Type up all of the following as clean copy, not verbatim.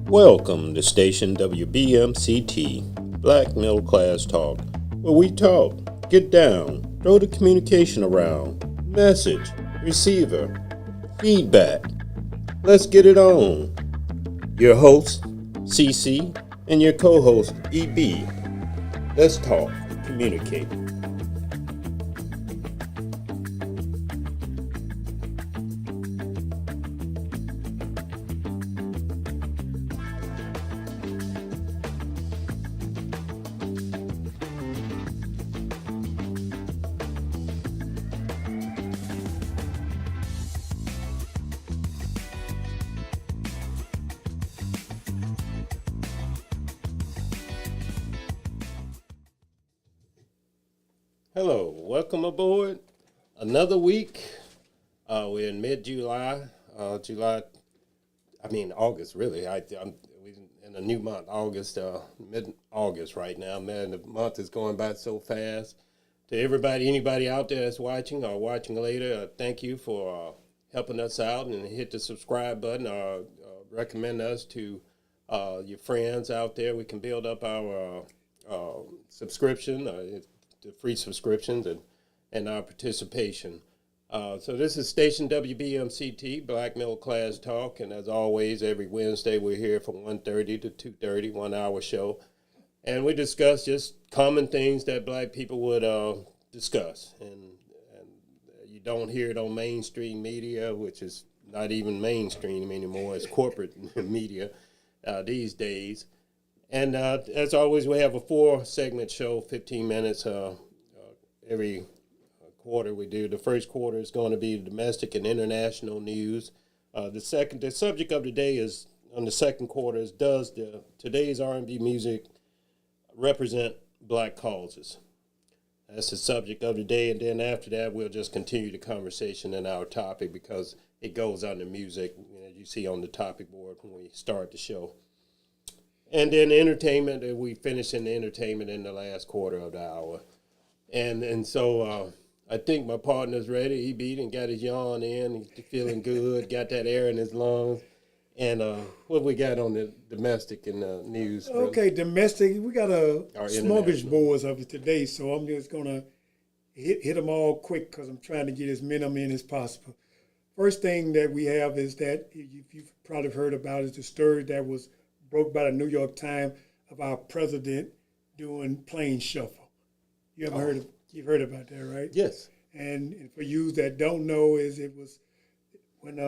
Welcome to Station WBMCT, Black Middle Class Talk, where we talk, get down, throw the communication around, message, receiver, feedback. Let's get it on. Your host, CC, and your co-host, EB. Let's talk, communicate. Hello, welcome aboard. Another week. We're in mid-July. August, really. We're in a new month, August, mid-August right now. Man, the month is going by so fast. To anybody out there that's watching or watching later, thank you for helping us out and hit the subscribe button or recommend us to your friends out there. We can build up our subscription, the free subscriptions and our participation. So this is Station WBMCT, Black Middle Class Talk, and as always, every Wednesday we're here from 1:30 to 2:30, 1 hour show. And we discuss just common things that black people would discuss. And you don't hear it on mainstream media, which is not even mainstream anymore. It's corporate media these days. And as always, we have a 4-segment show, 15 minutes every quarter we do. The first quarter is going to be domestic and international news. The subject of the day is, on the second quarter, is does today's R&B music represent black causes? That's the subject of the day, and then after that, we'll just continue the conversation in our topic because it goes under music, as you see on the topic board when we start the show. And then entertainment, we finish in the entertainment in the last quarter of the hour. And so I think my partner's ready. He beat and got his yawn in. He's feeling good, got that air in his lungs. And what we got on the domestic and news? Okay, domestic, we got a smorgasbord of it today, so I'm just going to hit them all quick because I'm trying to get as many of them in as possible. First thing that we have is that, you've probably heard about, is the story that was broke by the New York Times of our president doing plane shuffle. You've heard about that, right? Yes. And for you that don't know, it was when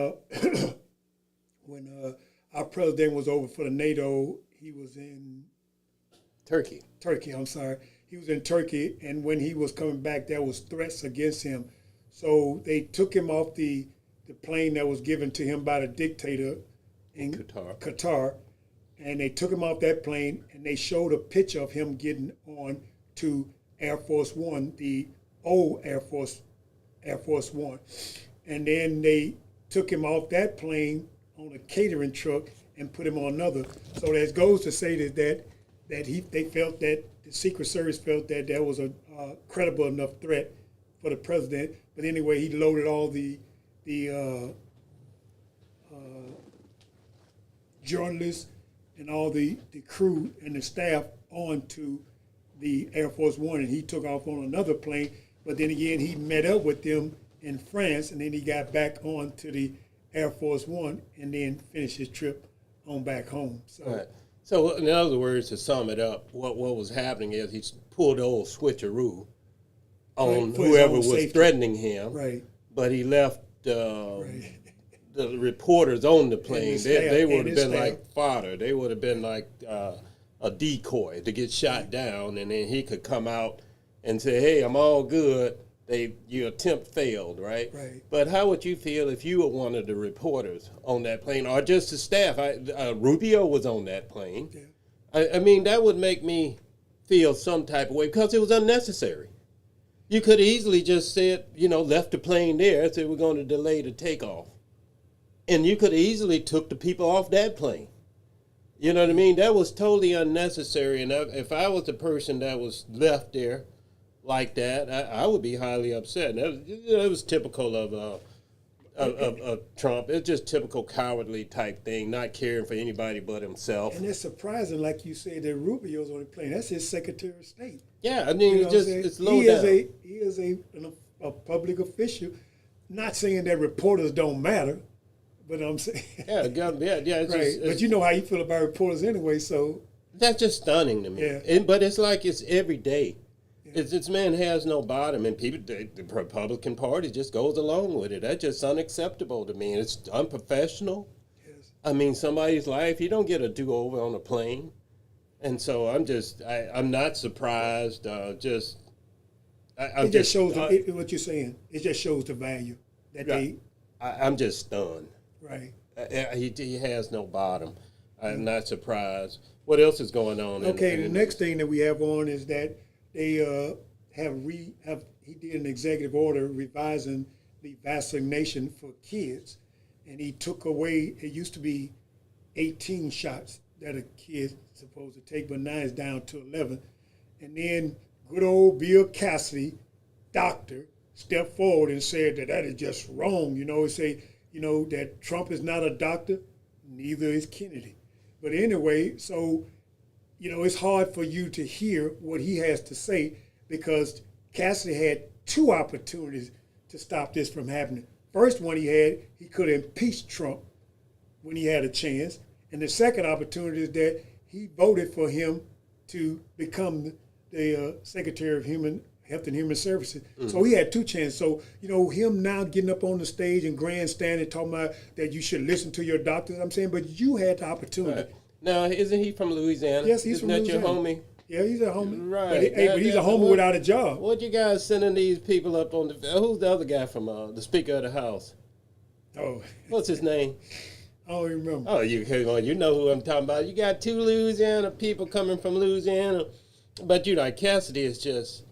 our president was over for the NATO, he was in Turkey. He was in Turkey, and when he was coming back, there was threats against him. So they took him off the plane that was given to him by the dictator in Qatar. And they took him off that plane, and they showed a picture of him getting on to Air Force One, the old Air Force One. And then they took him off that plane on a catering truck and put him on another. So that goes to say that they felt that the Secret Service felt that there was a credible enough threat for the president. But anyway, he loaded all the journalists and all the crew and the staff onto the Air Force One, and he took off on another plane. But then again, he met up with them in France, and then he got back on to the Air Force One and then finished his trip on back home. So, right. So in other words, to sum it up, what was happening is he pulled the old switcheroo on whoever was threatening him. Right. But he left the reporters on the plane. They would have been like fodder. They would have been like a decoy to get shot down, and then he could come out and say, "Hey, I'm all good." Your attempt failed, right? Right. But how would you feel if you were one of the reporters on that plane, or just the staff? Rubio was on that plane. Yeah. I mean, that would make me feel some type of way because it was unnecessary. You could easily just said, left the plane there and said we're going to delay the takeoff. And you could easily took the people off that plane. You know what I mean? That was totally unnecessary. And if I was the person that was left there like that, I would be highly upset. And that was typical of of Trump. It's just typical cowardly type thing, not caring for anybody but himself. And it's surprising, like you said, that Rubio's on the plane. That's his Secretary of State. Yeah, I mean, You know what I'm saying? it's low down. He is a public official. Not saying that reporters don't matter, but I'm saying yeah. It's right. just, But you know how you feel about reporters anyway. So that's just stunning to me. Yeah. But it's like it's every day. This man has no bottom, and people, the Republican Party just goes along with it. That's just unacceptable to me. It's unprofessional. yes. I mean, somebody's life, you don't get a do-over on a plane. And so I'm not surprised. I'm It just shows what you're saying. It just shows the value that they I'm just stunned. right. He has no bottom. I'm not surprised. What else is going on? Okay, the next thing that we have on is that they he did an executive order revising the vaccination for kids, and he took away. It used to be 18 shots that a kid supposed to take, but now it's down to 11. And then good old Bill Cassidy, doctor, stepped forward and said that is just wrong. He say that Trump is not a doctor, neither is Kennedy. But anyway, so it's hard for you to hear what he has to say because Cassidy had two opportunities to stop this from happening. First one he could have impeached Trump when he had a chance. And the second opportunity is that he voted for him to become the Secretary of Health and Human Services. Mm-hmm. So he had two chances. So, him now getting up on the stage and grandstanding talking about that you should listen to your doctors, I'm saying, but you had the opportunity. Right. Now, isn't he from Louisiana? Yes, he's from Louisiana. Isn't that your homie? Yeah, he's a homie. Right. But he's a homie without a job. What you guys sending these people up on the... Who's the other guy from the Speaker of the House? Oh. What's his name? I don't even remember. Oh, you know who I'm talking about. You got two Louisiana people coming from Louisiana. But, Cassidy is just...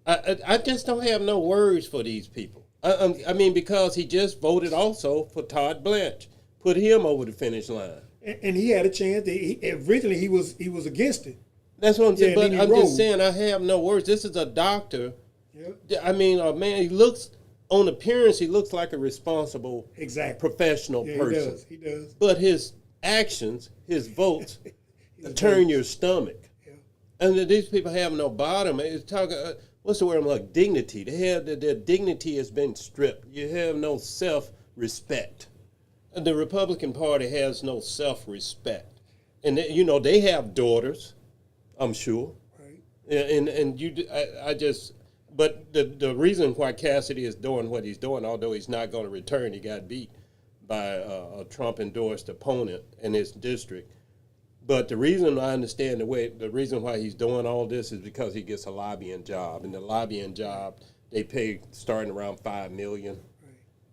I just don't have no words for these people. I mean, because he just voted also for Todd Blanche. Put him over the finish line. And he had a chance. Originally, he was against it. That's what I'm saying. Yeah, but I'm just saying I have no words. This is a doctor. Yeah. I mean, man, he looks, on appearance, he looks like a responsible, professional person. He does. But his actions, his votes, turn your stomach. Yeah. And these people have no bottom. It's talking. What's the word? I'm like dignity. Their dignity has been stripped. You have no self-respect. The Republican Party has no self-respect, and they have daughters, I'm sure. Right. But the reason why Cassidy is doing what he's doing, although he's not going to return, he got beat by a Trump-endorsed opponent in his district. But the reason I understand the reason why he's doing all this is because he gets a lobbying job, and the lobbying job they pay starting around $5 million.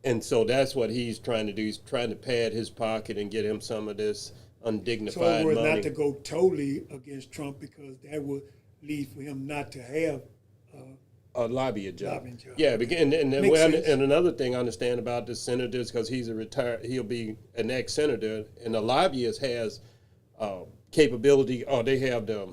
And so that's what he's trying to do. He's trying to pad his pocket and get him some of this undignified money. Not to go totally against Trump because that would lead for him not to have a lobbying job. Yeah, and another thing I understand about the senators, because he'll be an ex-senator, and the lobbyist has capability, or they have the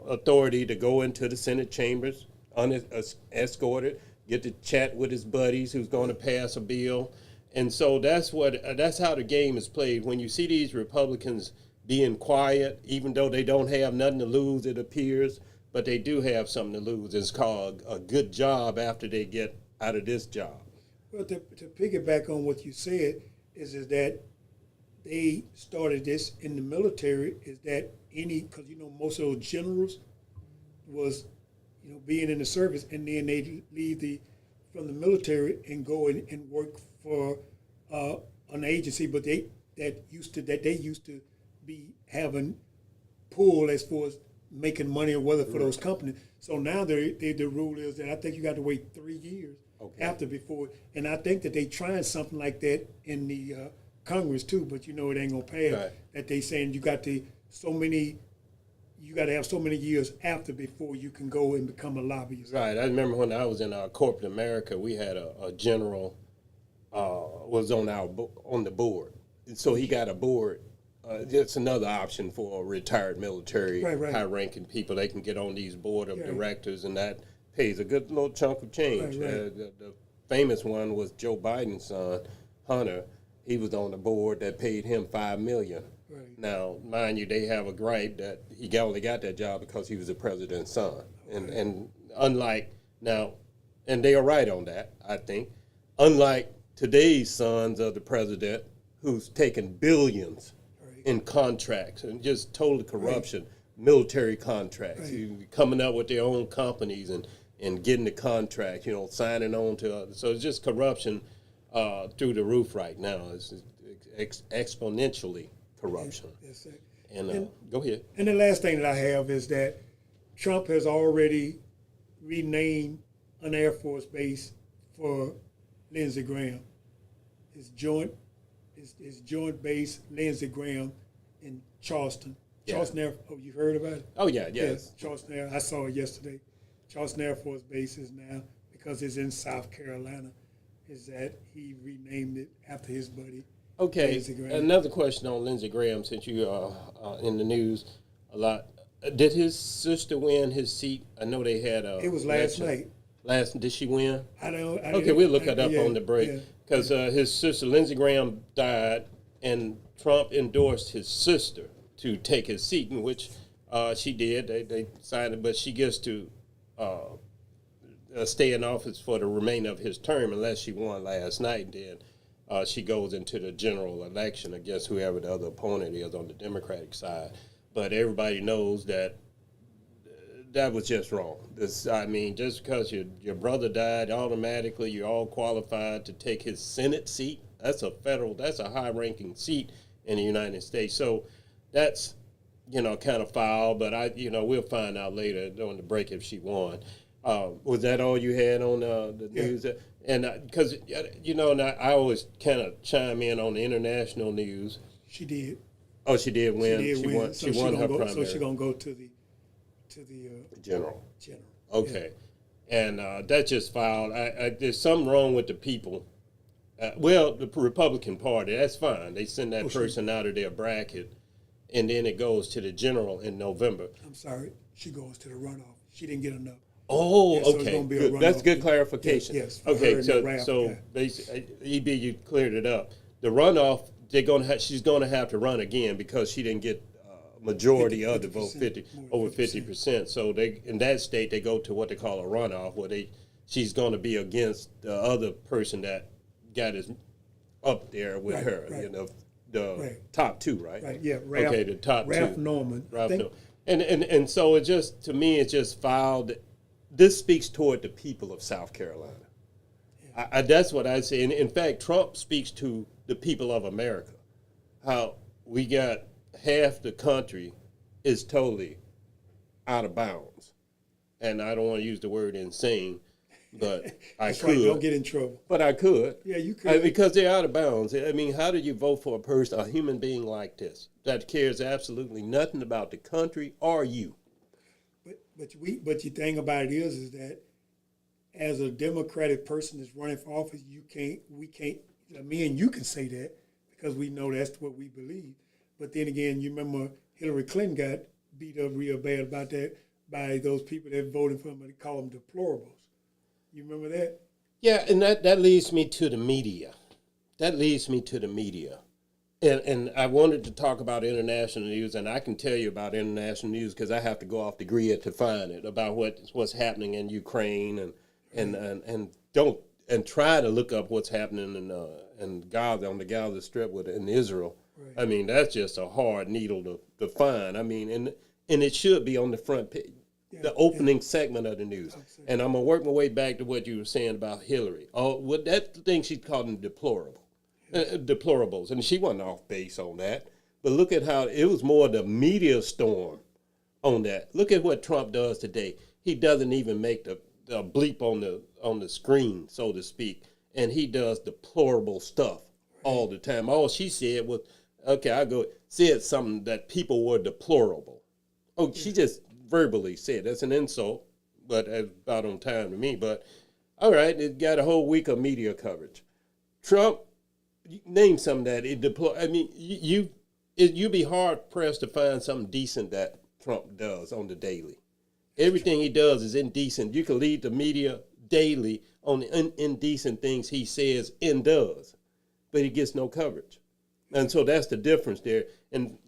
authority to go into the Senate chambers unescorted, get to chat with his buddies who's going to pass a bill. And so that's how the game is played. When you see these Republicans being quiet, even though they don't have nothing to lose, it appears, but they do have something to lose. It's called a good job after they get out of this job. Well, to piggyback on what you said is that they started this in the military, is that because most of those generals was being in the service, and then they leave from the military and go and work for an agency, but they used to be having pull as far as making money or whether for those companies. So now the rule is that I think you got to wait 3 years after before, and I think that they trying something like that in the Congress too, but it ain't gonna pass. Right. That they saying you got to have so many years after before you can go and become a lobbyist. Right. I remember when I was in corporate America, we had a general was on the board, and so he got a board. It's another option for retired military, high-ranking people. They can get on these board of directors, and that pays a good little chunk of change. Right. famous one was Joe Biden's son, Hunter. He was on the board that paid him $5 million. Right. Now, mind you, they have a gripe that he only got that job because he was the president's son. And unlike now, and they are right on that, I think. Unlike today's sons of the president, who's taken billions in contracts and just total corruption, military contracts, coming up with their own companies and getting the contracts, signing on to others. So it's just corruption through the roof right now. It's exponentially corruption. Yes, sir. And go ahead. And the last thing that I have is that Trump has already renamed an Air Force base for Lindsey Graham. His joint base, Lindsey Graham, in Charleston. Yeah. Charleston Air. Oh, you heard about it? Oh yeah, yes. Charleston Air. I saw it yesterday. Charleston Air Force Base is now, because it's in South Carolina, is that he renamed it after his buddy. Okay. Lindsey Graham. Another question on Lindsey Graham, since you are in the news a lot. Did his sister win his seat? I know they had a. It was last night. Did she win? Okay, We'll look it up on the break. Yeah. Because his sister, Lindsey Graham, died, and Trump endorsed his sister to take his seat, in which she did. They signed it, but she gets to stay in office for the remainder of his term unless she won last night. Then she goes into the general election against whoever the other opponent is on the Democratic side. But everybody knows that that was just wrong. Just because your brother died, automatically you're all qualified to take his Senate seat. That's a high-ranking seat in the United States. So that's, kind of foul, but we'll find out later on the break if she won. Was that all you had on the news? And because, I always kind of chime in on the international news. She did. Oh, she did win. She won her primary. So she's going to go to the general. General. Okay. Yeah. And that's just foul. There's something wrong with the people. The Republican Party, that's fine. They send that person out of their bracket, and then it goes to the general in November. I'm sorry. She goes to the runoff. She didn't get enough. Oh, so okay. Good. That's good clarification. Yes. Okay, so basically, EB, you cleared it up. The runoff, she's going to have to run again because she didn't get majority of the vote, 50%. So they, in that state, they go to what they call a runoff, where she's going to be against the other person that got his up there with her. Right. The top two, right? Right. Yeah. The top Ralph two. Norman. Ralph Norman. And so it just, to me, it's just foul. This speaks toward the people of South Carolina. Yeah. That's what I say. And in fact, Trump speaks to the people of America. How we got half the country is totally out of bounds. And I don't want to use the word insane, but I could. Right, don't get in trouble. But I could. Yeah, you could. Because they're out of bounds. How do you vote for a human being like this that cares absolutely nothing about the country or you? But the thing about it is that as a Democratic person that's running for office, we can't, me and you can say that because we know that's what we believe. But then again, you remember Hillary Clinton got beat up real bad about that by those people that voted for him, and they call them deplorables. You remember that? Yeah, and that leads me to the media. And I wanted to talk about international news, and I can tell you about international news because I have to go off the grid to find it, about what's happening in Ukraine and try to look up what's happening in Gaza, on the Gaza Strip in Israel. Right. That's just a hard needle to find. And it should be on the front page, the opening segment of the news. And I'm gonna work my way back to what you were saying about Hillary. That thing she called them deplorables, and she wasn't off base on that. But look at how it was more the media storm on that. Look at what Trump does today. He doesn't even make the bleep on the screen, so to speak, and he does deplorable stuff all the time. All she said was, said something that people were deplorable. She just verbally said that's an insult, but it's about on time to me. But all right, it got a whole week of media coverage. Trump. Name something that it deploy. You'd be hard pressed to find something decent that Trump does on the daily. Everything he does is indecent. You can leave the media daily on the indecent things he says and does, but he gets no coverage. And so that's the difference there. And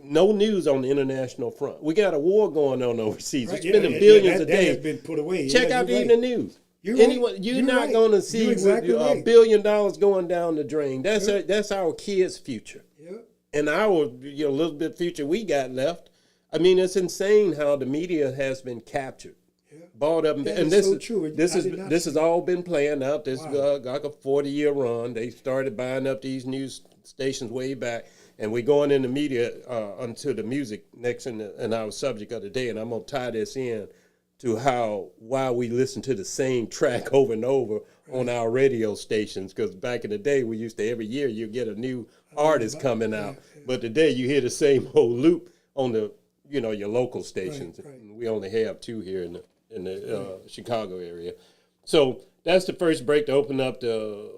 no news on the international front. We got a war going on overseas. Right, It's spending billions a that day. has been put away. Check out the evening news. You're not going to see $1 billion going down the drain. That's our kids' future, and our little bit future we got left. I mean, it's insane how the media has been captured, bought up, and this is true. This has all been playing out. This like a 40-year run. They started buying up these news stations way back, and we're going in the media onto the music next in our subject of the day, and I'm gonna tie this in to why we listen to the same track over and over on our radio stations. Because back in the day, we used to, every year you get a new artist coming out, but today you hear the same old loop on the your local stations. Right. We only have 2 here in the Chicago area. So that's the first break to open up the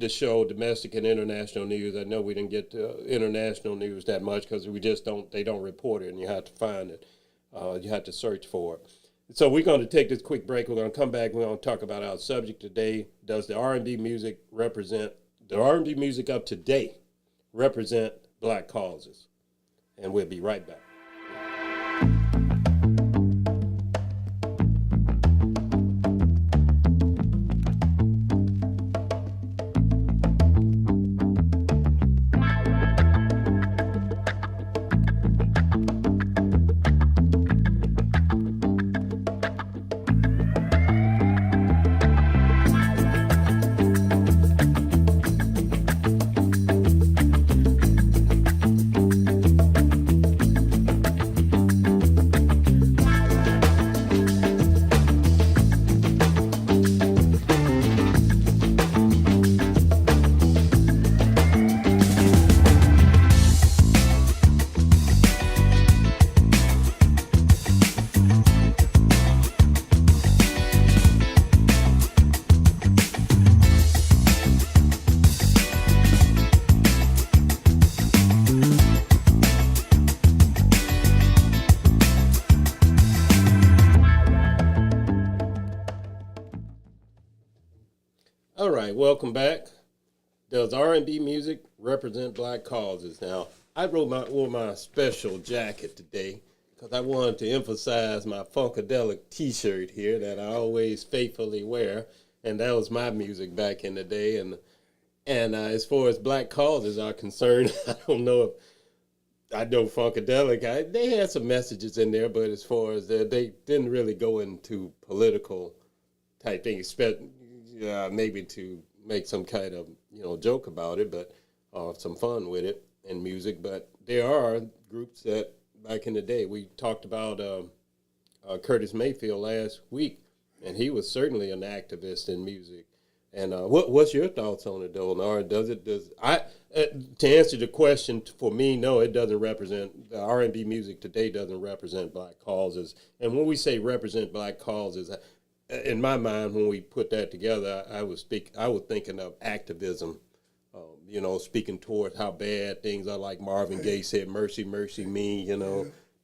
show, domestic and international news. I know we didn't get to international news that much because they don't report it, and you have to find it. You have to search for it. So we're going to take this quick break. We're going to come back. We're going to talk about our subject today. Does the R&B music of today represent black causes? And we'll be right back. All right, welcome back. Does R&B music represent black causes? Now, I wore my special jacket today because I wanted to emphasize my Funkadelic T-shirt here that I always faithfully wear, and that was my music back in the day. And as far as black causes are concerned, I don't know if I know Funkadelic. They had some messages in there, but as far as they didn't really go into political type things, maybe to make some kind of joke about it, but some fun with it in music. But there are groups that back in the day, we talked about Curtis Mayfield last week, and he was certainly an activist in music. And what's your thoughts on it, though? Or to answer the question, for me, no, it doesn't represent, the R&B music today doesn't represent black causes. And when we say represent black causes, in my mind, when we put that together, I was thinking of activism, speaking toward how bad things are. Like Marvin Gaye said, "Mercy, mercy me,"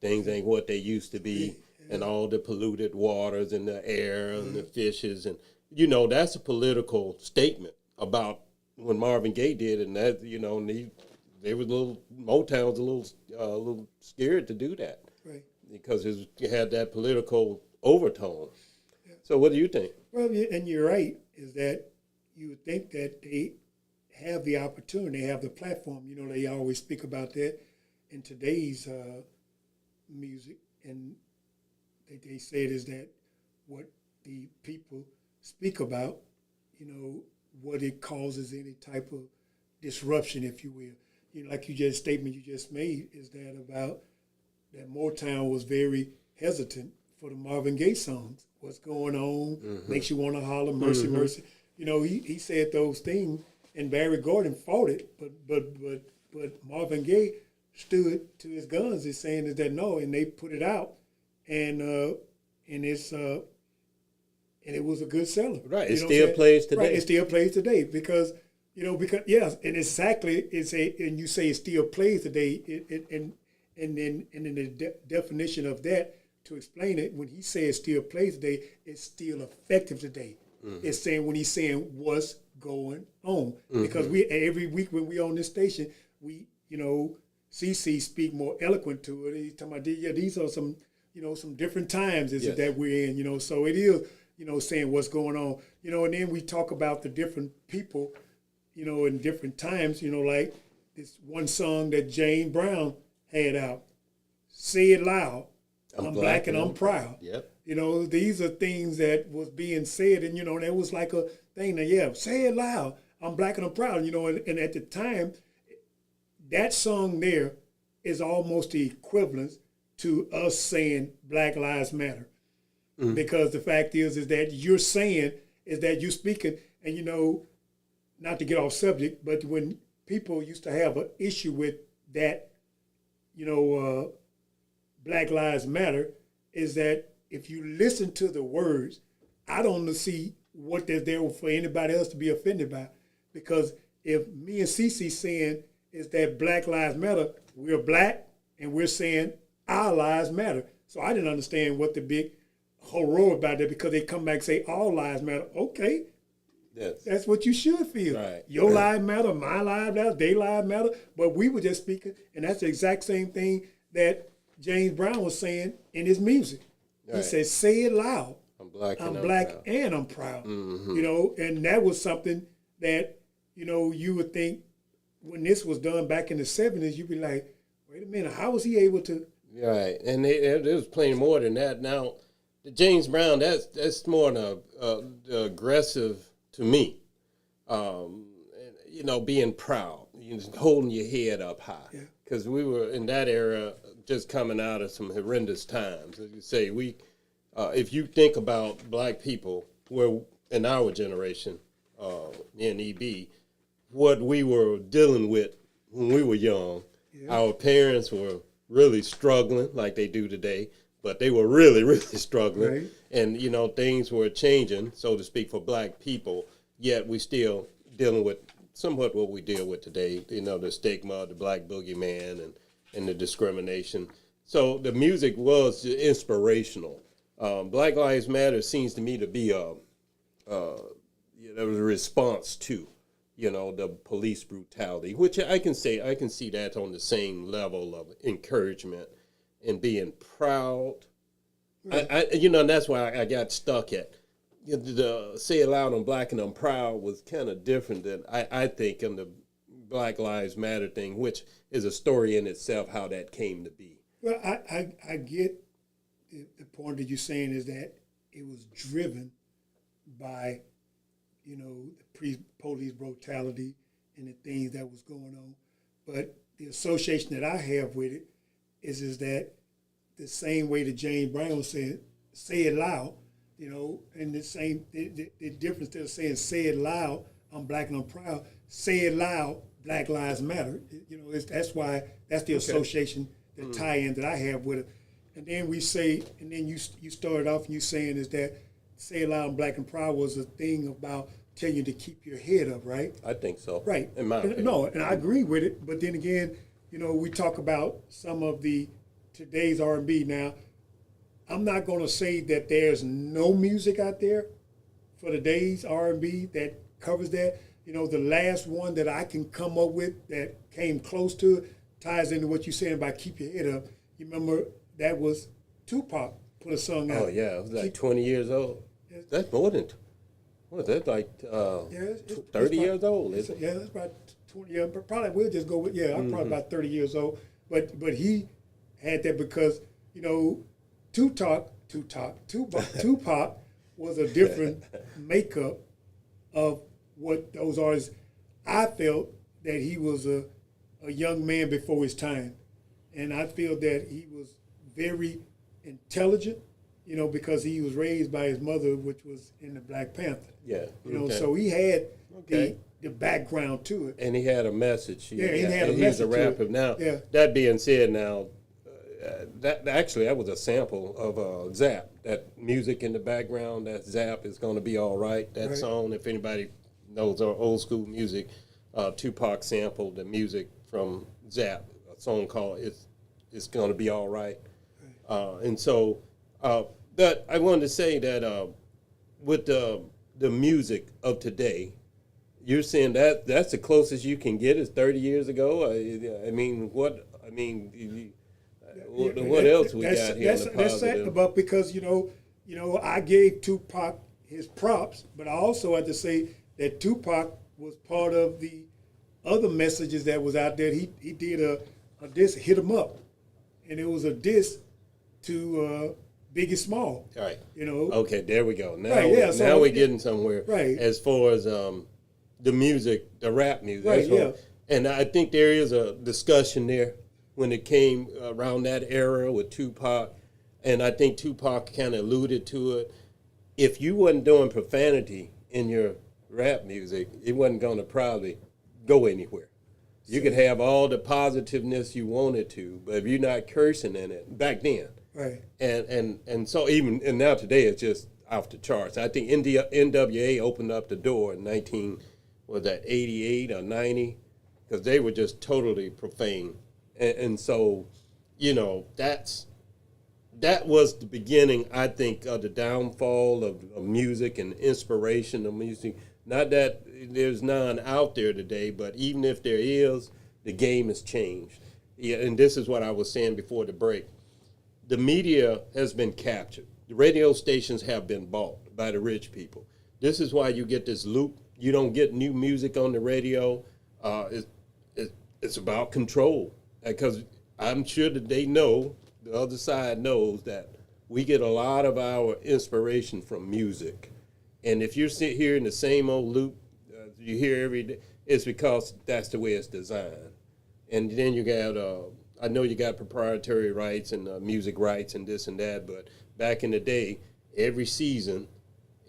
things ain't what they used to be, and all the polluted waters and the air and the fishes, and that's a political statement about when Marvin Gaye did, and that they were Motown's a little scared to do that, right? Because it had that political overtone. So what do you think? Well, and you're right, is that you would think that they have the opportunity, they have the platform. They always speak about that in today's music, and they say it is that what the people speak about, what it causes any type of disruption, if you will. Like statement you just made is that about that Motown was very hesitant for the Marvin Gaye songs. What's going on? Makes you want to holler, mercy, mercy. He said those things, and Barry Gordy fought it, but Marvin Gaye stood to his guns. Is saying is that no, and they put it out, and it's and it was a good seller. Right, it still plays today. Right, it still plays today because yes, and exactly and you say it still plays today, and in the definition of that, to explain it, when he says still plays today, it's still effective today. It's saying when he's saying what's going on. Because we every week when we on this station, we, CC speak more eloquent to it. He's talking about, yeah, these are some, some different times is it that we're in, so it is, saying what's going on, and then we talk about the different people, in different times, like this one song that James Brown had out, Say It Loud, I'm black and I'm proud. Yep. These are things that was being said, and that was like a thing that, yeah, say it loud, I'm black and I'm proud, and at the time, that song there is almost the equivalent to us saying Black Lives Matter. Because the fact is that you're saying, is that you're speaking, and not to get off subject, but when people used to have an issue with that, Black Lives Matter, is that if you listen to the words, I don't see what there's there for anybody else to be offended by. Because if me and Cece saying is that Black Lives Matter, we're black and we're saying our lives matter. So I didn't understand what the big horror about that, because they come back and say all lives matter. Okay, that's what you should feel. Right. Your lives matter, my lives matter, their lives matter. But we were just speaking, and that's the exact same thing that James Brown was saying in his music. He said, say it loud. I'm black and I'm proud. And that was something that, you would think when this was done back in the 70s, you'd be like, wait a minute, how was he able to? Right, and it was plenty more than that. Now, the James Brown, that's more aggressive to me. Being proud, holding your head up high. Because we were in that era just coming out of some horrendous times. As you say, if you think about black people, where in our generation, in EB, what we were dealing with when we were young, our parents were really struggling like they do today, but they were really, really struggling. Right. And, things were changing, so to speak, for black people, yet we still dealing with somewhat what we deal with today, the stigma, the black boogeyman, and the discrimination. So the music was inspirational. Black Lives Matter seems to me to be a response to, the police brutality, which I can see that on the same level of encouragement and being proud. Right. And that's why I got stuck at the Say It Loud, I'm black and I'm proud was kind of different than I think in the Black Lives Matter thing, which is a story in itself, how that came to be. Well, I get the point that you're saying is that it was driven by, the police brutality and the things that was going on. But the association that I have with it is that the same way that James Brown said, say it loud, and the difference to saying say it loud, I'm black and I'm proud, say it loud, Black Lives Matter. That's why that's the association, the tie-in that I have with it. And then we say, and then you started off and you saying is that say it loud, I'm black and proud was a thing about telling you to keep your head up, right? I think so. Right. In my opinion. No, and I agree with it. But then again, we talk about some of the today's R&B. Now, I'm not going to say that there's no music out there for today's R&B that covers that. The last one that I can come up with that came close to it ties into what you're saying about keep your head up. You remember that was Tupac put a song out. Oh, yeah. It was like 20 years old. That's more than, what is that, like 30 years old? Is it? Yeah, that's about 20 years. But probably we'll just go with, I'm probably about 30 years old. But he had that because, Tupac was a different makeup of what those artists. I felt that he was a young man before his time. And I feel that he was very intelligent, because he was raised by his mother, which was in the Black Panther. Yeah. So he had the background to it. And he had a message. He had a message. He's a rapper. Now, that being said, that was a sample of Zap. That music in the background, that Zap is going to be all right. That song, if anybody knows our old school music, Tupac sampled the music from Zap, a song called It's Going to Be All Right. And so But I wanted to say that with the music of today, you're saying that that's the closest you can get is 30 years ago. I mean, what else we got here in the That's sad, positive? but because I gave Tupac his props, but I also had to say that Tupac was part of the other messages that was out there. He did a diss, Hit 'Em Up, and it was a diss to Biggie Small. Right. You know. Okay, there we go. Now, Right, yeah, now we're getting somewhere. Right. As far as the music, the rap music. Right, That's what- yeah. And I think there is a discussion there when it came around that era with Tupac, and I think Tupac kind of alluded to it. If you wasn't doing profanity in your rap music, it wasn't going to probably go anywhere. You could have all the positiveness you wanted to, but if you're not cursing in it, back then, Right. and so even and now today it's just off the charts. I think NWA opened up the door in 88 or 90, because they were just totally profane, and so that was the beginning, I think, of the downfall of music and inspiration of music. Not that there's none out there today, but even if there is, the game has changed. Yeah, and this is what I was saying before the break. The media has been captured. The radio stations have been bought by the rich people. This is why you get this loop. You don't get new music on the radio. It's about control, because I'm sure that they know, the other side knows, that we get a lot of our inspiration from music. And if you're hearing the same old loop you hear every day, it's because that's the way it's designed. And then you got, I know you got proprietary rights and music rights and this and that, but back in the day, every season,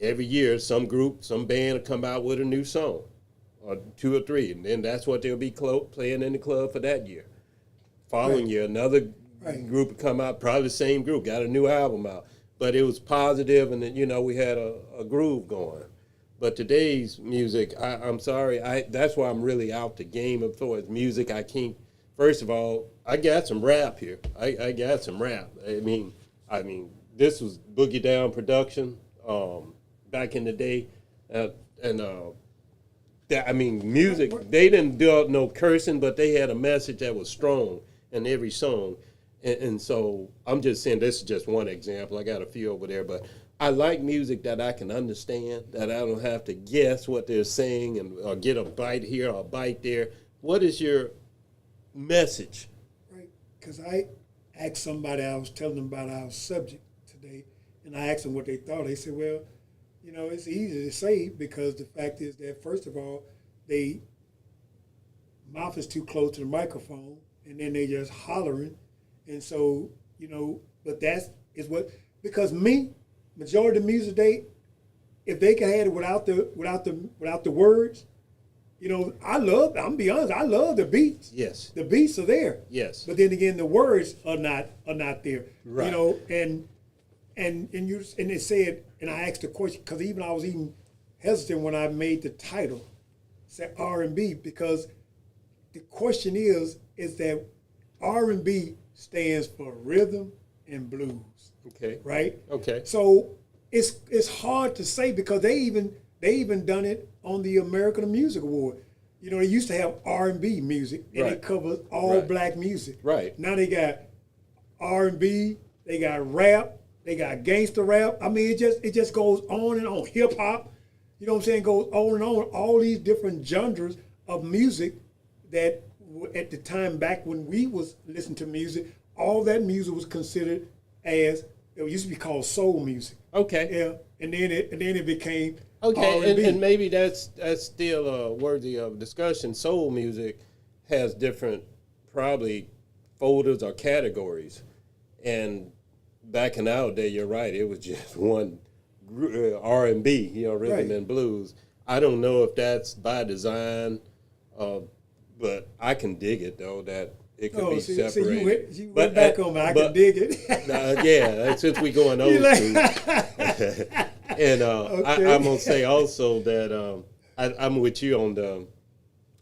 every year, some group, some band will come out with a new song, or two or three, and then that's what they'll be playing in the club for that year. Following year, another group would come out, probably the same group, got a new album out, but it was positive, and then, we had a groove going. But today's music, I'm sorry, that's why I'm really out the game as far as music. I can't. First of all, I got some rap here. I got some rap. I mean, this was Boogie Down production back in the day, music. They didn't do no cursing, but they had a message that was strong in every song. And so I'm just saying, this is just one example. I got a few over there, but I like music that I can understand, that I don't have to guess what they're saying or get a bite here or a bite there. What is your message? Right. Because I asked somebody, I was telling them about our subject today, and I asked them what they thought. They said, well, it's easy to say, because the fact is that, first of all, they mouth is too close to the microphone, and then they just hollering. And so, but is what, because majority of the music if they can have it without the words, I'm gonna be honest, I love the beats. Yes. The beats are there. Yes. But then again, the words are not there. Right. And they said, and I asked the question, because I was even hesitant when I made the title, said R&B, because the question is that R&B stands for rhythm and blues. Okay. Right? Okay. So it's hard to say, because they even done it on the American Music Award. They used to have R&B music, and Right. it covers all Right. black music. Right. Now they got R&B, they got rap, they got gangster rap. I mean, it just goes on and on. Hip hop, you know what I'm saying, goes on and on. All these different genres of music that at the time back when we was listening to music, all that music was considered as, it used to be called soul music. Okay. Yeah, and then it became Okay, R&B. and maybe that's still worthy of discussion. Soul music has different, probably, folders or categories. And back in our day, you're right, it was just one R&B, rhythm Right. and blues. I don't know if that's by design, but I can dig it, though, that it could be separated. So you went back on me. I can dig it. Yeah, since we going old school. And Okay. I'm gonna say also that I'm with you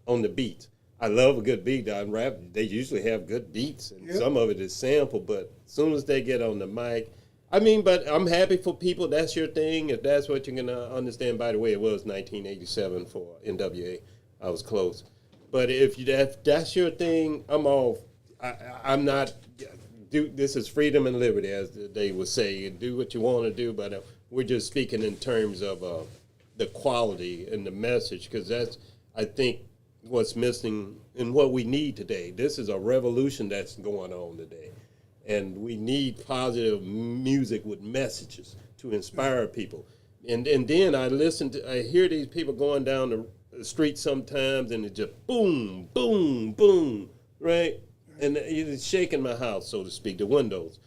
on the beat. I love a good beat. On rap, they usually have good beats, and Yep. some of it is sample. But as soon as they get on the mic, I mean, but I'm happy for people. That's your thing. If that's what you're gonna understand. By the way, it was 1987 for NWA. I was close. But if that's your thing, I'm all. I'm not. This is freedom and liberty, as they would say. You do what you want to do, but we're just speaking in terms of the quality and the message, because that's, I think, what's missing and what we need today. This is a revolution that's going on today. And we need positive music with messages to inspire people. And then I hear these people going down the street sometimes, and it's just boom, boom, boom, right? And it's shaking my house, so to speak, the windows.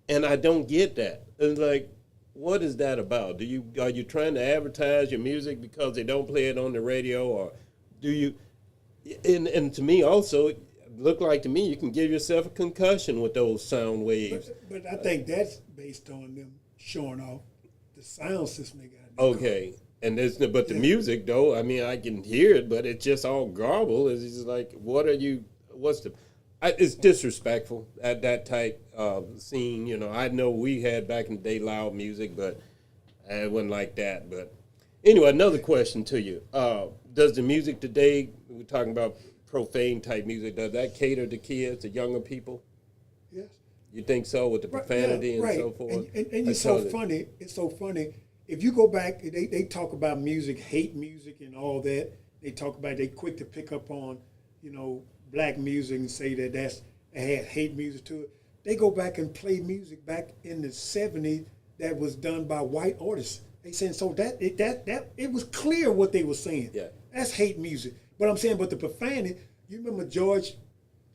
And I don't get that. It's like, what is that about? Are you trying to advertise your music because they don't play it on the radio, or do you? And to me also, look like to me you can give yourself a concussion with those sound waves. But I think that's based on them showing off the sound system they got. Okay, and but the music though, I mean, I can hear it, but it's just all garble. It's just like, it's disrespectful at that type of scene. You know, I know we had back in the day loud music, but it wasn't like that. But anyway, another question to you: does the music today, we're talking about profane type music, does that cater to kids, to younger people? Yes. You think so, with the profanity and so forth? And it's so funny. It's so funny. If you go back, they talk about music, hate music and all that. They talk about, they quick to pick up on, black music and say that they had hate music to it. They go back and play music back in the 70s that was done by white artists. They saying, so that it was clear what they were saying. Yeah. That's hate music. But I'm saying, but the profanity, you remember George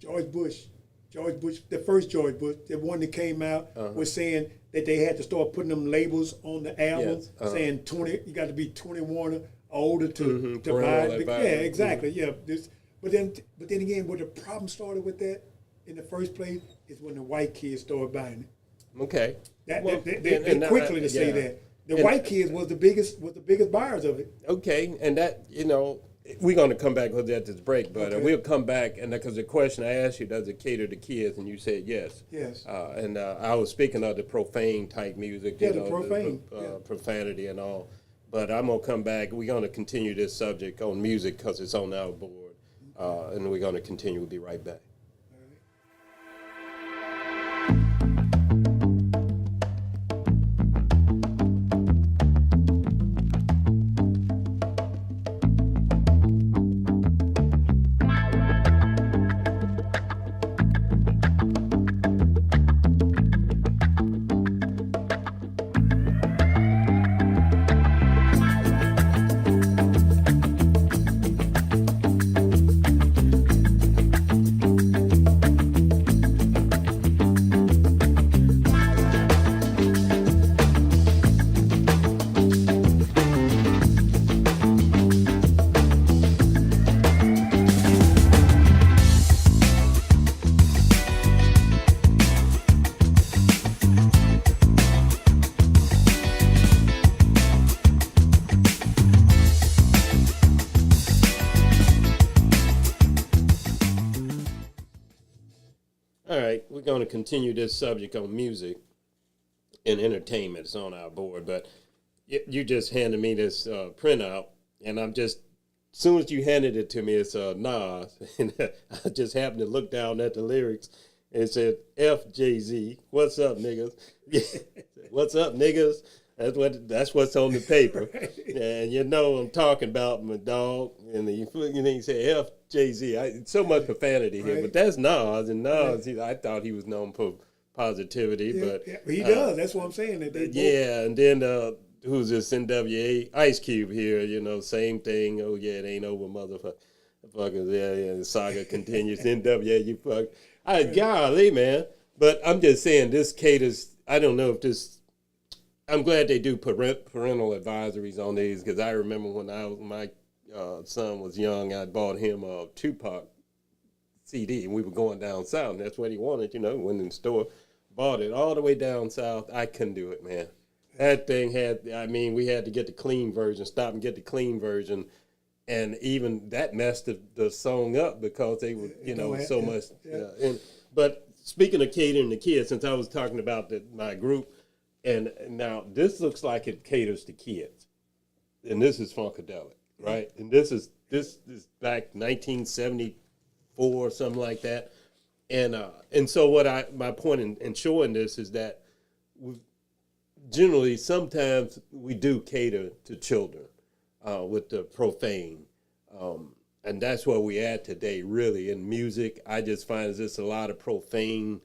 Bush, the first George Bush, the one that came out, was saying that they had to start putting them labels on the album, saying 20, you got to be 21 or older to buy it. Yeah, exactly. Yeah. But then again, where the problem started with that in the first place is when the white kids started buying it. Okay. They quickly to say that. The white kids was the biggest buyers of it. Okay, and that, we're going to come back with that this break, but we'll come back, and because the question I asked you, does it cater to kids, and you said yes. Yes. And I was speaking of the profane type music, the profane, profanity and all. But I'm going to come back. We're going to continue this subject on music because it's on our board, and we're going to continue. We'll be right back. All right, we're going to continue this subject on music and entertainment. It's on our board, but you just handed me this printout, and I'm just, as soon as you handed it to me, it's Nas, and I just happened to look down at the lyrics, and it said, FJZ, what's up, niggas? What's up, niggas? That's what's on the paper, and I'm talking about my dog, and he said FJZ. So much profanity here, but that's Nas, and Nas, I thought he was known for positivity, but he does. That's what I'm saying. And then who's this NWA? Ice Cube here, same thing. Oh yeah, it ain't over, motherfuckers. Yeah, the saga continues. NWA, you fuck. Golly, man. But I'm just saying, this caters. I don't know if this. I'm glad they do parental advisories on these, because I remember when my son was young, I bought him a Tupac CD, and we were going down south, and that's what he wanted, went in the store, bought it all the way down south. I couldn't do it, man. That thing we had to get the clean version, stop and get the clean version, and even that messed the song up because they were, so much. But speaking of catering to kids, since I was talking about my group, And now this looks like it caters to kids, and this is Funkadelic, right? And this is back 1974 or something like that. And so my point in showing this is that generally sometimes we do cater to children with the profane. And that's where we at today, really, in music. I just find there's a lot of profane.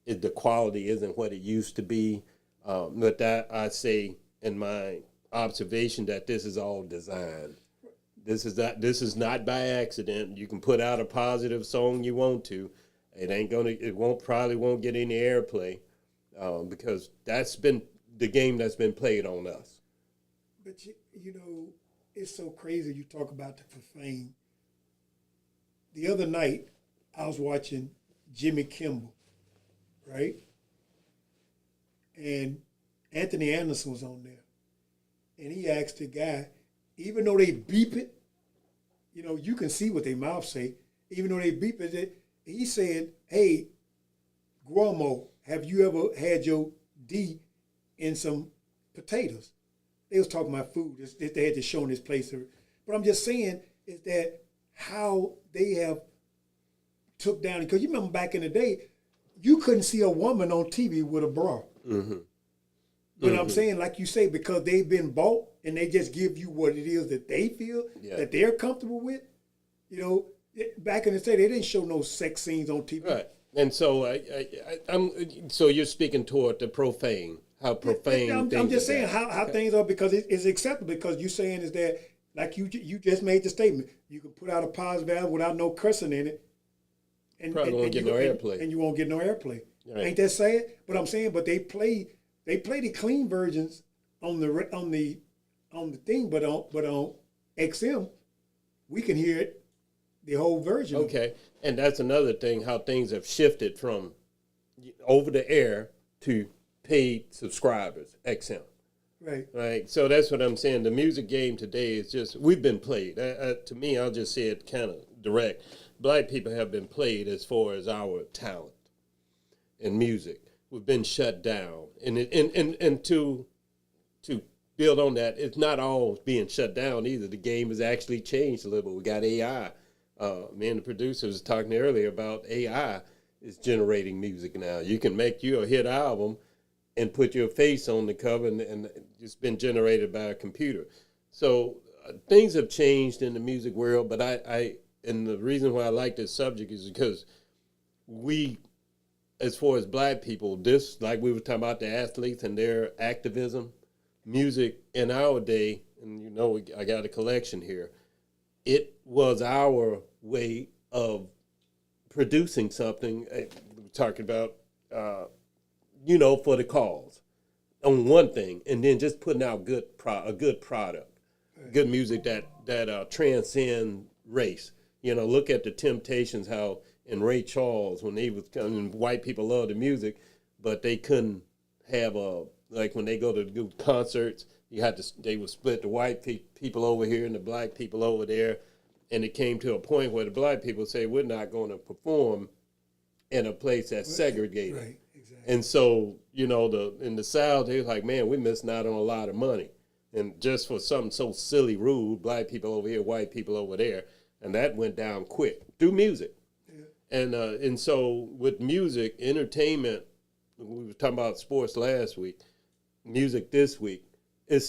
The quality isn't what it used to be. But that I say in my observation that this is all design. This is not by accident. You can put out a positive song you want to. Probably won't get any airplay because that's been the game that's been played on us. But you know, it's so crazy you talk about the profane. The other night, I was watching Jimmy Kimmel, right? And Anthony Anderson was on there. And he asked the guy, even though they beep it, you know, you can see what their mouth say, even though they beep it, he said, hey, Guamo, have you ever had your D in some potatoes? They was talking about food. They had to show in this place. But I'm just saying is that how they have took down, because you remember back in the day, you couldn't see a woman on TV with a bra. Mm-hmm. But I'm saying, like you say, because they've been bought and they just give you what it is that they feel that they're comfortable with. You know, back in the day, they didn't show no sex scenes on TV. Right. And so so you're speaking toward the profane, how profane. I'm just saying how things are, because it's acceptable, because you're saying is that, like you just made the statement, you can put out a positive album without no cursing in it. And probably won't get no airplay. And you won't get no airplay. Right. Ain't that sad? But I'm saying, but they play the clean versions on the thing, but on XM, we can hear it, the whole version. Okay, and that's another thing, how things have shifted from over the air to paid subscribers, XM. Right. Right. So that's what I'm saying. The music game today is just, we've been played. To me, I'll just say it kind of direct. Black people have been played as far as our talent in music. We've been shut down, and to build on that, it's not all being shut down either. The game has actually changed a little bit. We got AI. Me and the producer was talking earlier about AI is generating music now. You can make you a hit album and put your face on the cover, and it's been generated by a computer. So things have changed in the music world, but and the reason why I like this subject is because we, as far as black people, this, like we were talking about the athletes and their activism, music in our day, and you know, I got a collection here, it was our way of producing something. We're talking about, for the cause on one thing, and then just putting out a good product, good music that transcend race. You know, look at the Temptations, how in Ray Charles, when they was coming, white people loved the music, but they couldn't have like when they go to do concerts, they would split the white people over here and the black people over there, and it came to a point where the black people say, we're not going to perform in a place that's segregated. Right, exactly. And so, in the South, they was like, man, we're missing out on a lot of money. And just for something so silly, rude, black people over here, white people over there, and that went down quick through music. Yeah. And so with music, entertainment, we were talking about sports last week, music this week, it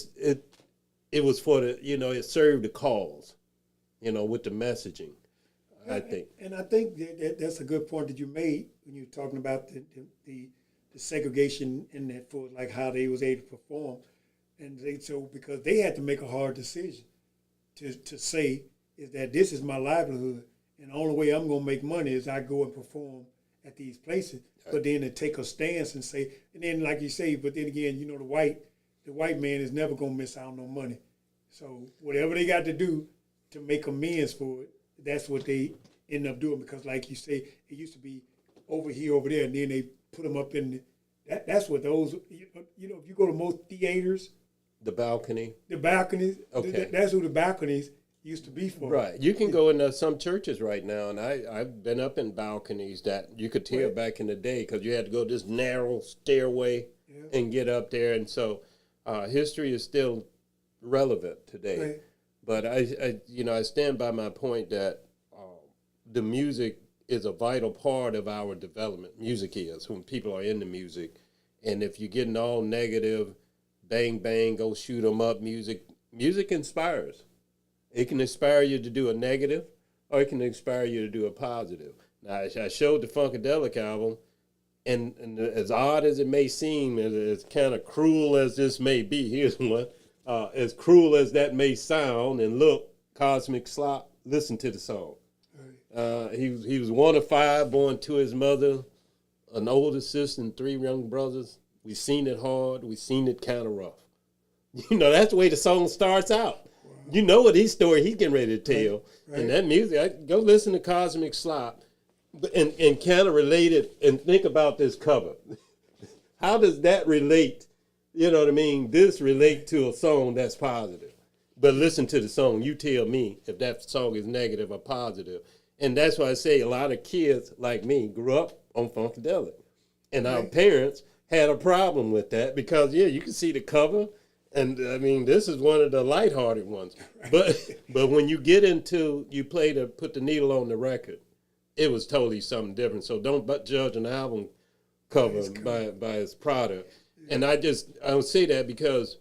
was for the, it served the cause, with the messaging, I think. And I think that's a good point that you made when you were talking about the segregation in that, for like how they was able to perform. And because they had to make a hard decision to say is that this is my livelihood, and the only way I'm going to make money is I go and perform at these places. Right. But then to take a stance and say, and then like you say, but then again, the white man is never going to miss out on no money. So whatever they got to do to make amends for it, that's what they end up doing. Because like you say, it used to be over here, over there, and then they put them up in that's what those, if you go to most theaters. The balconies. Okay. That's who the balconies used to be for. Right. You can go into some churches right now, and I've been up in balconies that you could hear back in the day, because you had to go this narrow stairway and get up there. And so history is still relevant today. Right. But I stand by my point that the music is a vital part of our development. Music is, when people are into music. And if you're getting all negative, bang, bang, go shoot 'em up music inspires. It can inspire you to do a negative, or it can inspire you to do a positive. Now, I showed the Funkadelic album, and as odd as it may seem, as kind of cruel as this may be, here's one. As cruel as that may sound and look, Cosmic Slop, listen to the song. He was one of 5, born to his mother, an older sister and 3 young brothers. We seen it hard. We seen it kind of rough. That's the way the song starts out. Wow. You know what his story he's getting ready to tell. Right. And that music, go listen to Cosmic Slop and kind of relate it and think about this cover. How does that relate? You know what I mean? This relate to a song that's positive. But listen to the song. You tell me if that song is negative or positive. And that's why I say a lot of kids like me grew up on Funkadelic. And our parents had a problem with that because, you can see the cover. And, I mean, this is one of the lighthearted ones. But when you get into, put the needle on the record, it was totally something different. So don't judge an album cover by its product. And I don't say that because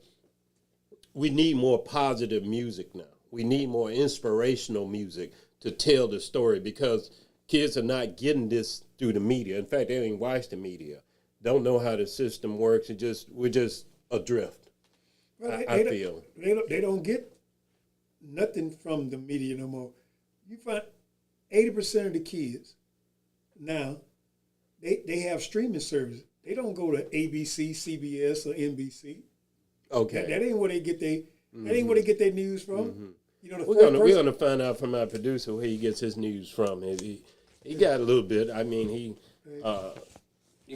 we need more positive music now. We need more inspirational music to tell the story because kids are not getting this through the media. In fact, they don't even watch the media. Don't know how the system works. We're just adrift. Well, I feel. They don't get nothing from the media no more. You find 80% of the kids now, they have streaming services. They don't go to ABC, CBS, or NBC. Okay. That ain't where they get their news from. Mm-hmm. We're gonna find out from our producer where he gets his news from. He got a little bit. I mean, he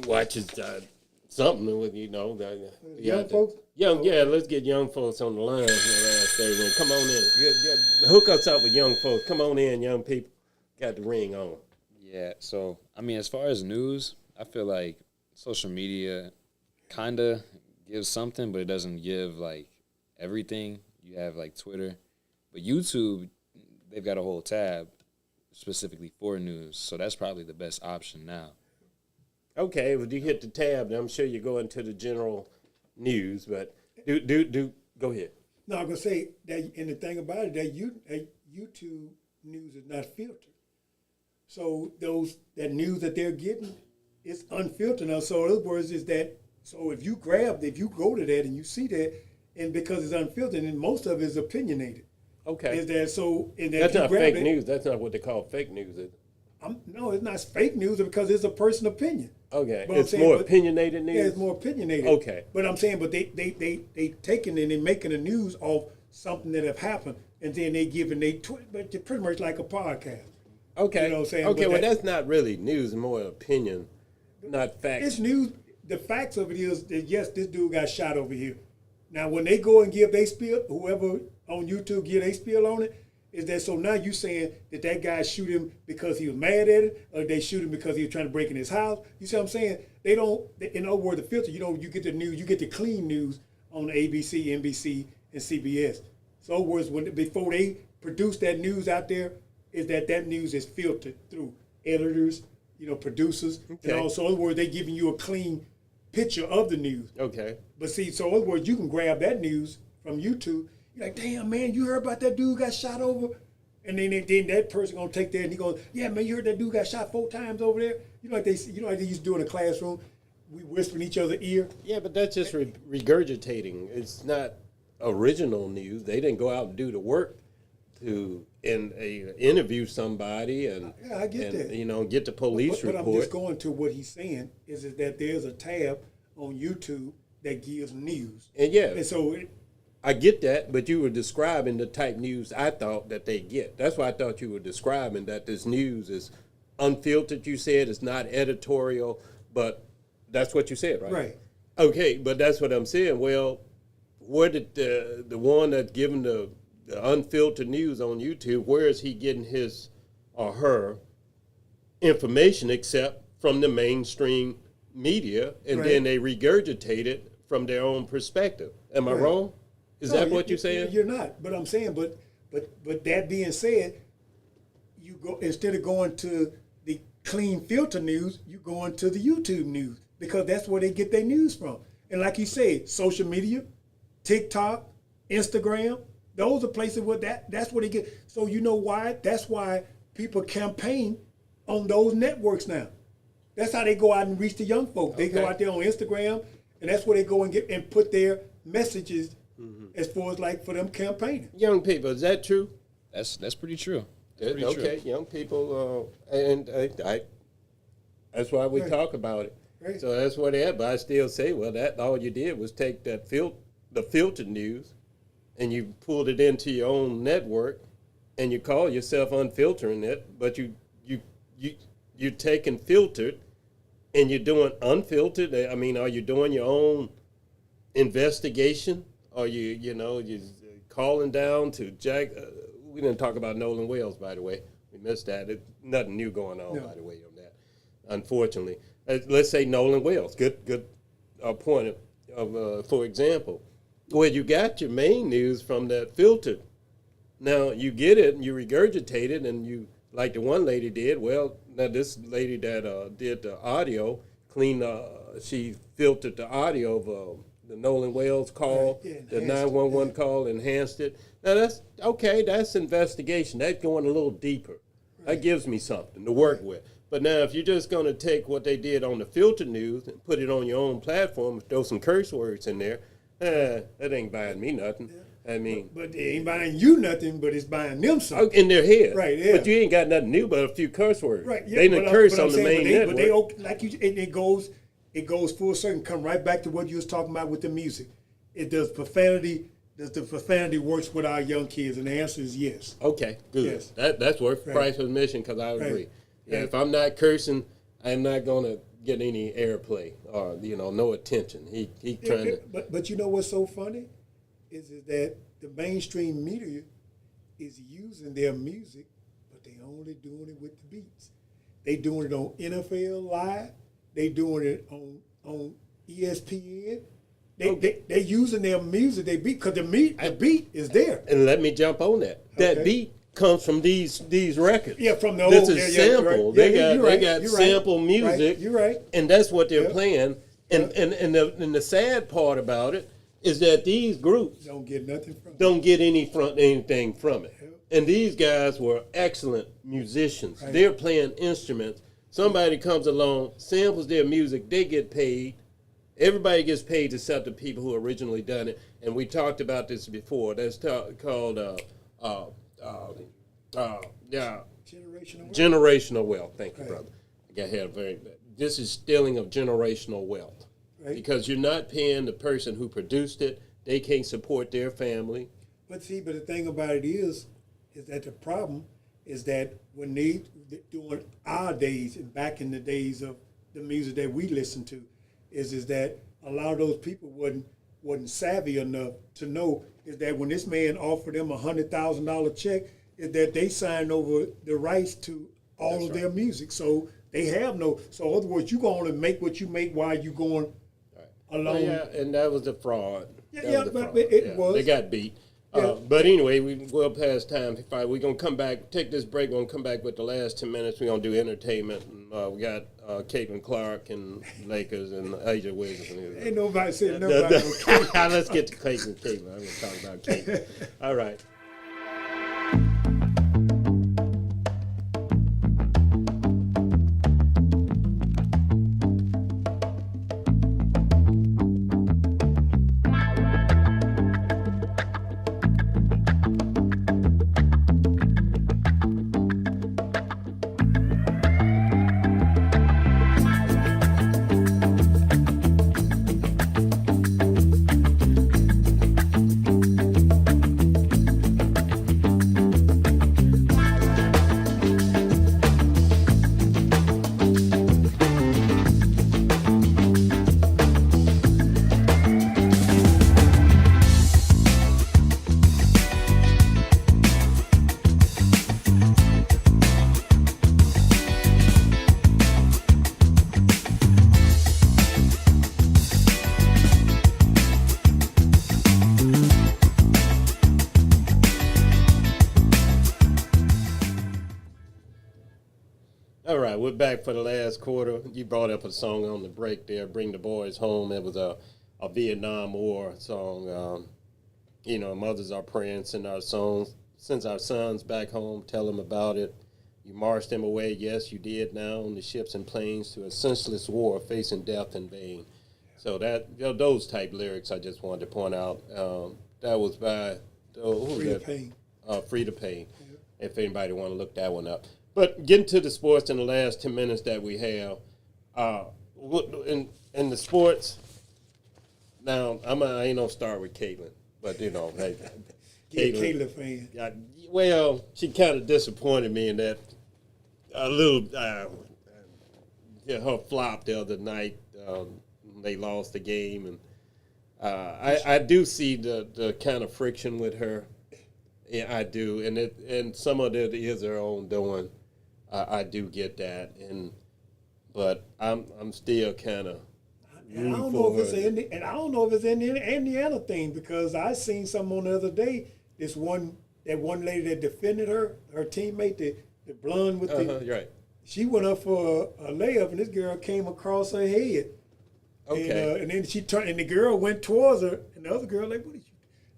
watches something with young folks. Let's get young folks on the line last Thursday. Come on in. Hook us up with young folks. Come on in, young people. Got the ring on. Yeah. So I mean, as far as news, I feel like social media kind of gives something, but it doesn't give like everything. You have like Twitter. But YouTube, they've got a whole tab specifically for news, so that's probably the best option now. Okay, well, you hit the tab, and I'm sure you go into the general news, but go ahead. No, I'm gonna say that, and the thing about it, that YouTube news is not filtered, so that news that they're getting is unfiltered now. So in other words, if you go to that and you see that, and because it's unfiltered, and most of it is opinionated. Okay. That's not fake news. That's not what they call fake news, is it? No, it's not fake news because it's a person's opinion. Okay. It's more opinionated news? Yeah, it's more opinionated. Okay. But I'm saying, they taking and they're making the news off something that have happened, and then they giving but they're pretty much like a podcast. Okay. You know what I'm saying? Okay, that's not really news, it's more opinion, not facts. It's news. The facts of it is that, yes, this dude got shot over here. Now, when they go and give their spiel, whoever on YouTube give their spiel on it, is that so now you saying that guy shoot him because he was mad at it, or they shoot him because he was trying to break in his house? You see what I'm saying? They don't, in other words, the filter, you get the news, you get the clean news on ABC, NBC, and CBS. So in other words, before they produce that news out there, is that news is filtered through editors, producers, and also in other words, they giving you a clean picture of the news. Okay. But see, so in other words, you can grab that news from YouTube. You're like, damn, man, you heard about that dude got shot over? And then that person gonna take that and he goes, yeah, man, you heard that dude got shot 4 times over there? Like they used to do in a classroom. We whisper in each other's ear. Yeah, but that's just regurgitating. It's not original news. They didn't go out and do the work to interview somebody and I get that. Get the police report. But I'm just going to what he's saying is that there's a tab on YouTube that gives news. And so I get that, but you were describing the type news I thought that they get. That's why I thought you were describing that this news is unfiltered. You said it's not editorial, but that's what you said, right? Right. Okay, but that's what I'm saying. Well, where did the one that's giving the unfiltered news on YouTube, where is he getting his or her information except from the mainstream media, and Right. then they regurgitate it from their own perspective. Am I Right. wrong? Is No, that what you're saying? You're not. But I'm saying, but that being said, you go instead of going to the clean filter news, you going to the YouTube news because that's where they get their news from. And like you say, social media, TikTok, Instagram, those are places where that's where they get. So you know why? That's why people campaign on those networks now. That's how they go out and reach the young folk. They go Okay. out there on Instagram, and that's where they go and get and put their messages as far as like for them campaigning. Young people, is that true? That's pretty true. That's pretty Okay, true. young people, and I that's why we Right. talk about it. Right. So that's what they have. But I still say, well, that all you did was take that the filtered news, and you pulled it into your own network, and you call yourself unfiltering it, but you're taking filtered, and you're doing unfiltered. I mean, are you doing your own investigation? Are you you calling down to Jack? We didn't talk about Nolan Wells, by the way. We missed that. Nothing new going on, No. by the way, on that. Unfortunately, let's say Nolan Wells. Good point of for example, where you got your main news from that filtered. Now you get it and you regurgitate it, and you like the one lady did. Well, now this lady that did the audio, she filtered the audio of the Nolan Wells call, Right, yeah, the enhanced it, 911 call, enhanced it. Now that's okay. That's investigation. That's going a little deeper. That gives me something to work with. But now, if you're just going to take what they did on the filter news and put it on your own platform, throw some curse words in there, that ain't buying me nothing. I mean, But they ain't buying you nothing, but it's buying them something. in their head. Right, yeah. But you ain't got nothing new but a few curse words. Right. Yeah, They didn't curse I'm on the saying, main but network. like you, it goes full circle. Come right back to what you was talking about with the music. Does the profanity works with our young kids? And the answer is yes. Okay, good. Yes. That's worth Right. price of admission because I agree. Right. Yeah, Right. if I'm not cursing, I'm not going to get any airplay or no attention. He trying to. But you know what's so funny is that the mainstream media is using their music, but they only doing it with the beats. They doing it on NFL Live. They doing it on ESPN. They using their music. They beat because the beat is there. And let me jump on that. That Okay. beat comes from these records. Yeah, from the This old. is yeah, sample. you're right. They Yeah, got you're right. they got You're right. sample music. Right. You're right. And that's what they're Yeah. playing. And the sad part about it is that these groups Don't get nothing from it. don't get anything from it. Yeah. And these guys were excellent musicians. Right. They're playing instruments. Somebody comes along, samples their music, they get paid. Everybody gets paid except the people who originally done it. And we talked about this before. That's called Generational. generational wealth. Thank you, Right. brother. This is stealing of generational wealth. Right. Because you're not paying the person who produced it. They can't support their family. But the thing about it is that the problem is that when they during our days and back in the days of the music that we listened to, is that a lot of those people wasn't savvy enough to know is that when this man offered them $100,000 check, is that they signed over the rights to all That's of their music. So they have no. So in other words, you going to make what you make while you going along. Yeah, and that was a fraud. Yeah, That yeah, was a but fraud. it was. They got beat. Yeah. But anyway, we're past time. We're going to come back, take this break. We're going to come back with the last 10 minutes. We're going to do entertainment. And, we got Caitlin Clark and Lakers and Asia Wiggins. Ain't nobody said nobody. Let's get to Caitlin. I'm going to talk about Caitlin. All right. All right, we're back for the last quarter. You brought up a song on the break there, "Bring the Boys Home." It was a Vietnam War song. Mothers are praying, send our sons back home, tell them about it. You marched them away, yes, you did. Now on the ships and planes to a senseless war, facing death in vain. So those type lyrics, I just wanted to point out. That was by Free to Pain. Free to Pain. Yeah. If anybody want to look that one up. But getting to the sports in the last 10 minutes that we have, in the sports. Now I ain't gonna start with Caitlin, but hey, Caitlin fan. Well, she kind of disappointed me in that a little. Her flop the other night. They lost the game, and I do see the kind of friction with her. Yeah, I do, and some of it is her own doing. I do get that, but I'm still kind of. And I don't know if it's in the Indiana thing, because I seen something on the other day. That one lady that defended her teammate, the blonde with the right. She went up for a layup, and this girl came across her head. Okay. And then she turned, and the girl went towards her, and the other girl like, what is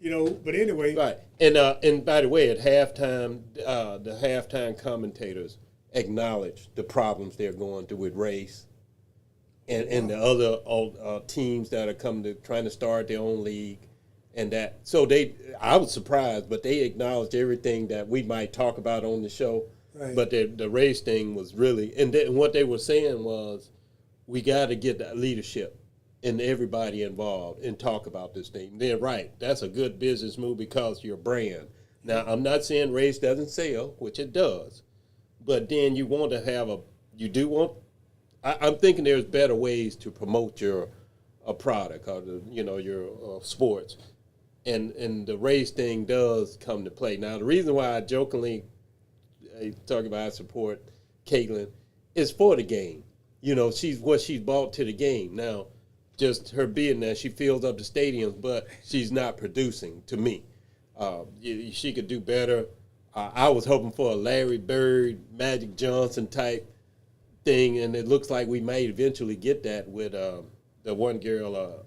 you? But anyway. Right. And by the way, at halftime, the halftime commentators acknowledged the problems they're going through with race. And the other teams that are trying to start their own league, and that. So I was surprised, but they acknowledged everything that we might talk about on the show. Right. But the race thing was really, and what they were saying was, we got to get that leadership and everybody involved and talk about this thing. They're right. That's a good business move because your brand. Now, I'm not saying race doesn't sell, which it does, but then you want to have I'm thinking there's better ways to promote your product or your sports, and the race thing does come to play. Now, the reason why I jokingly talk about I support Caitlin is for the game. She's what she's brought to the game. Now, just her being there, she fills up the stadiums, but she's not producing to me. She could do better. I was hoping for a Larry Bird, Magic Johnson type thing, and it looks like we might eventually get that with the one girl,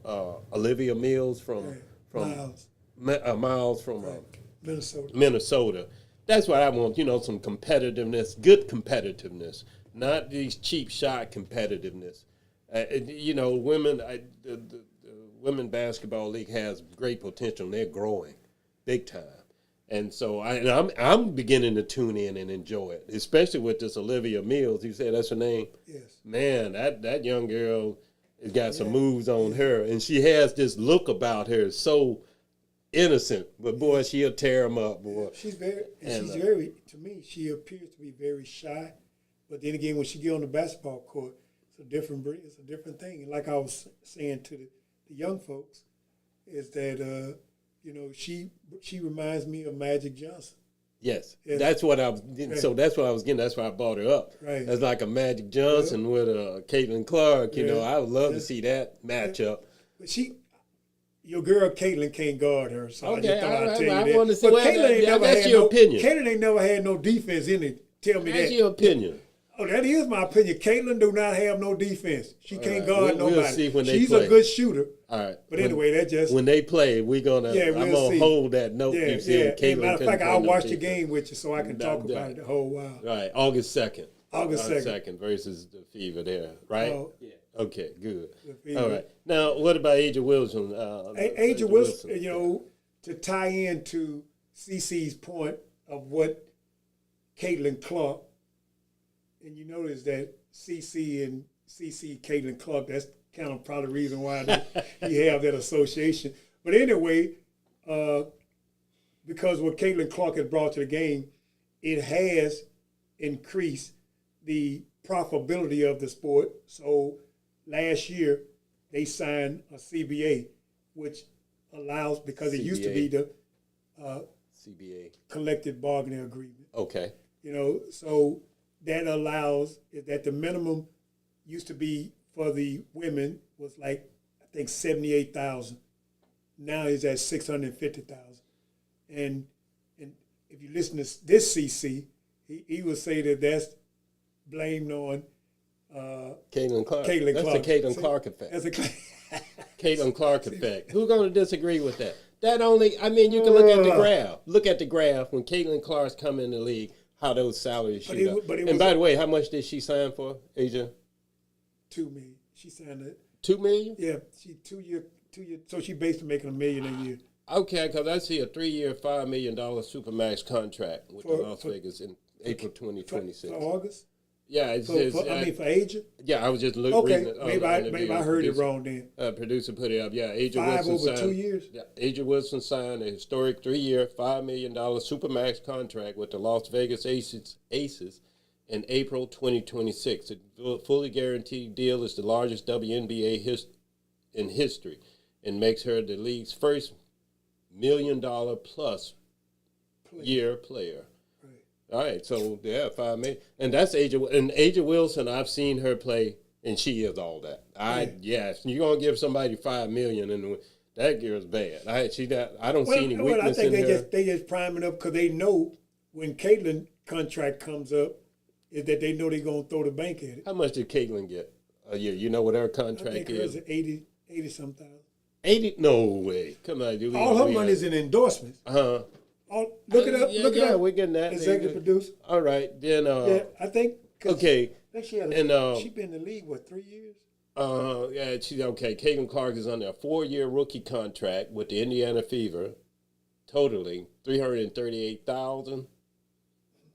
Olivia Mills from Miles from Minnesota. That's what I want. Some competitiveness, good competitiveness, not these cheap shot competitiveness. Women. The women basketball league has great potential. And they're growing, big time. And so I'm beginning to tune in and enjoy it, especially with this Olivia Mills. You said that's her name? Yes. Man, that young girl has got some moves on her, and she has this look about her, so innocent. But boy, she'll tear them up, boy. She's very, to me, she appears to be very shy. But then again, when she get on the basketball court, it's a different thing. And like I was saying to the young folks, is that she reminds me of Magic Johnson. Yes, that's what I was. Right. So that's what I was getting. That's why I brought her up. Right, that's like a Magic Johnson with a Caitlin Clark. I would love to see that matchup. But your girl Caitlin can't guard her. So okay, I just thought I'd tell you that. Want to say, but Caitlin opinion. Caitlin ain't never had no defense in it. Tell me that's your opinion. Oh, that is my opinion. Caitlin do not have no defense. She can't guard nobody. We'll see when they She's play. A good shooter. All right. But anyway, that just when they play, I'm gonna hold that note. Yeah. Caitlin, matter of fact, I'll watch the game with you so I can talk about it the whole while. Right, August 2nd. August 2nd versus the Fever there, right? Yeah. Okay, good. All right. Now, what about A'ja Wilson? A'ja Wilson, to tie into CeCe's point of what Caitlin Clark. And you notice that CeCe, Caitlin Clark, that's kind of probably the reason why you have that association. But anyway, because what Caitlin Clark has brought to the game, it has increased the profitability of the sport. So last year, they signed a CBA, which allows, because it used to be the CBA, collective bargaining agreement. Okay. So that allows that the minimum used to be for the women was like, I think, 78,000. Now it's at 650,000. And if you listen to this CeCe, he would say that blamed on Caitlin Clark. Caitlin That's Clark. the Caitlin See? Clark effect. That's a Caitlin Clark effect. Who's going to disagree with that? That only, I mean, you can look at the graph. Look at the graph when Caitlin Clark's come in the league, how those salaries shoot up. And by the way, how much did she sign for, Asia? $2 million. She signed it. $2 million? Yeah, she 2 year. So she basically making $1 million a year. Okay, because I see a 3-year, $5 million supermax contract with the Las Vegas in April 2026. For August. Yeah, it's For Asia. Yeah, I was just Okay, reading it. maybe I heard it wrong then. Producer put it up. Yeah, Asia 5 Wilson over signed. 2 years. Yeah, Asia Wilson signed a historic 3-year, $5 million supermax contract with the Las Vegas Aces in April 2026. The fully guaranteed deal is the largest WNBA in history and makes her the league's first $1 million plus year player. All right, so yeah, $5 million, and that's Asia Wilson. I've seen her play, and she is all that. Yes, you're gonna give somebody $5 million, and that girl's bad. I don't see any weakness I think in her. they just priming up because they know when Caitlin contract comes up, is that they know they're gonna throw the bank at it. How much did Caitlin get a year? You know what her I contract think is? hers is 80 some thousand. 80? No way. Come on, dude. All her money is in endorsements. Look it up. Look it up. We're getting that. Executive producer. All right, then. Yeah, I think. Okay. I think she had. She been in the league 3 years. Yeah, she's okay. Caitlin Clark is under a 4-year rookie contract with the Indiana Fever, totaling $338,000,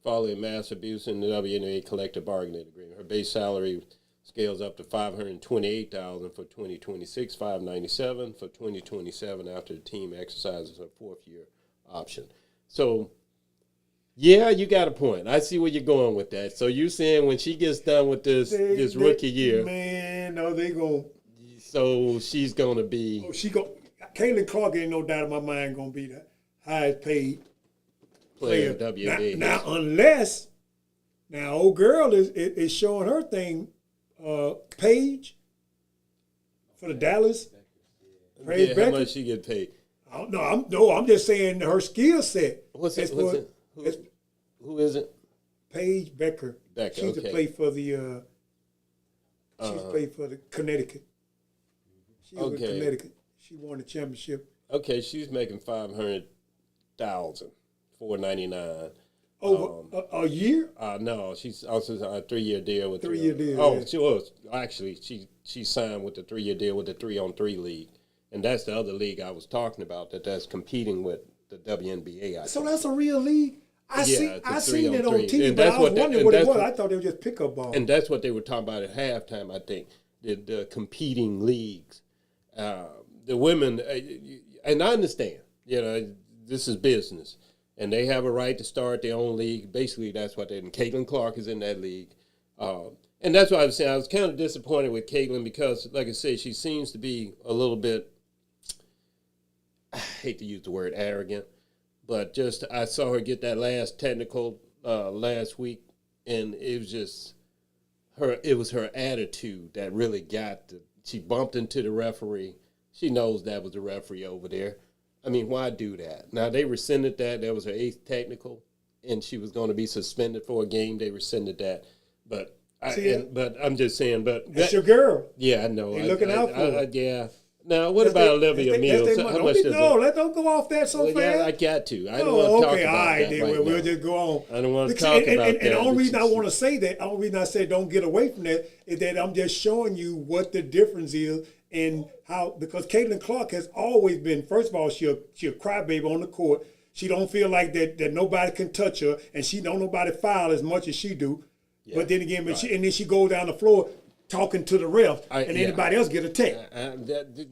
following mass abuse in the WNBA collective bargaining agreement. Her base salary scales up to $528,000 for 2026, $597,000 for 2027 after the team exercises her 4th-year option. So, yeah, you got a point. I see where you're going with that. So you saying when she gets done with this rookie year, man, no, they go. So she's gonna be. Caitlin Clark ain't no doubt in my mind gonna be the highest paid player in WNBA. Now, unless old girl is showing her thing, Paige for the Dallas. Yeah, how much she get paid? I'm just saying her skill set. Who is it? Paige Becker. She used to play for the. She's played for the Connecticut. She was in Connecticut. She won the championship. Okay, she's making $500,000, $499,000. Over a year? No, she's also a 3-year deal with 3-year deal. Oh, yeah. she was actually she signed with the 3-year deal with the 3-on-3 league. And that's the other league I was talking about that's competing with the WNBA. So that's a real league? I seen it on 3-on-3. TV, and but that's I was wondering what it was. What, I thought they were just pickup ball. And that's what they were talking about at halftime, I think, the competing leagues. The women, and I understand, this is business. And they have a right to start their own league. Basically, that's what they did. And Caitlin Clark is in that league. And that's what I was saying. I was kind of disappointed with Caitlin because, like I said, she seems to be a little bit, I hate to use the word arrogant, but just I saw her get that last technical last week, and it was just her attitude that really she bumped into the referee. She knows that was the referee over there. I mean, why do that? Now, they rescinded that. That was her 8th technical, and she was going to be suspended for a game. They rescinded that. But I'm just saying. But that's your girl. Yeah, I know. You're looking out for her. Yeah. Now, what about Olivia Mills? How much does don't go off that so fast. Yeah, I got to. I don't want to talk about all right, that then right we'll now. just go on. I don't want to talk about that. And the only reason I want to say that, the only reason I say don't get away from that is that I'm just showing you what the difference is and how, because Caitlin Clark has always been, first of all, she a crybaby on the court. She don't feel like that nobody can touch her, and she don't nobody foul as much as she do. Yeah, but then again, then she goes down the floor talking to the ref, and anybody else get a tech.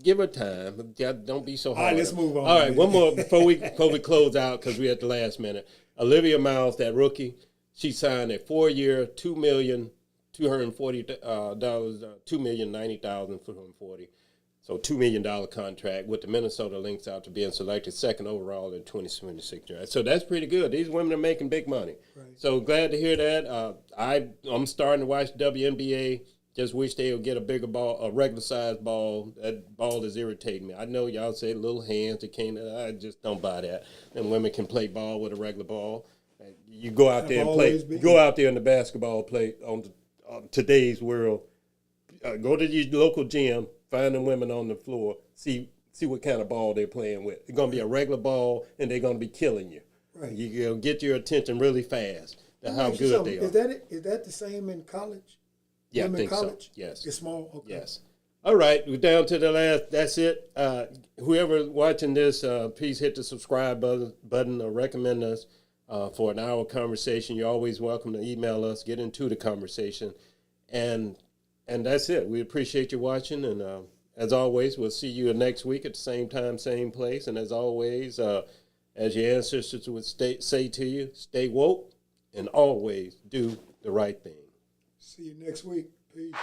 Give her time. Don't be so hard. All right, let's move on. All right, one more before we close out because we're at the last minute. Olivia Miles, that rookie, she signed a 4-year, $2,240,000, $2,090,000 for him 40. So $2 million contract with the Minnesota Lynx out to being selected 2nd overall in 2026 draft. So that's pretty good. These women are making big money. Right. So glad to hear that. I'm starting to watch WNBA. Just wish they would get a bigger ball, a regular-sized ball. That ball is irritating me. I know y'all say little hands. I just don't buy that. And women can play ball with a regular ball. You go out there and play. always been. Go out there in the basketball play on today's world. Go to your local gym, find them women on the floor, see what kind of ball they're playing with. It's gonna be a regular ball, and they're gonna be killing you. Right. You're gonna get your attention really fast. That's how Let me ask you good something. they are. Is that the same in college? Yeah, I Women think college? so. Yes. It's small. Okay. Yes. All right, we're down to the last. That's it. Whoever watching this, please hit the subscribe button or recommend us for an hour conversation. You're always welcome to email us, get into the conversation, and that's it. We appreciate you watching, and as always, we'll see you next week at the same time, same place. And as always, as your ancestors would say to you, stay woke and always do the right thing. See you next week. Peace.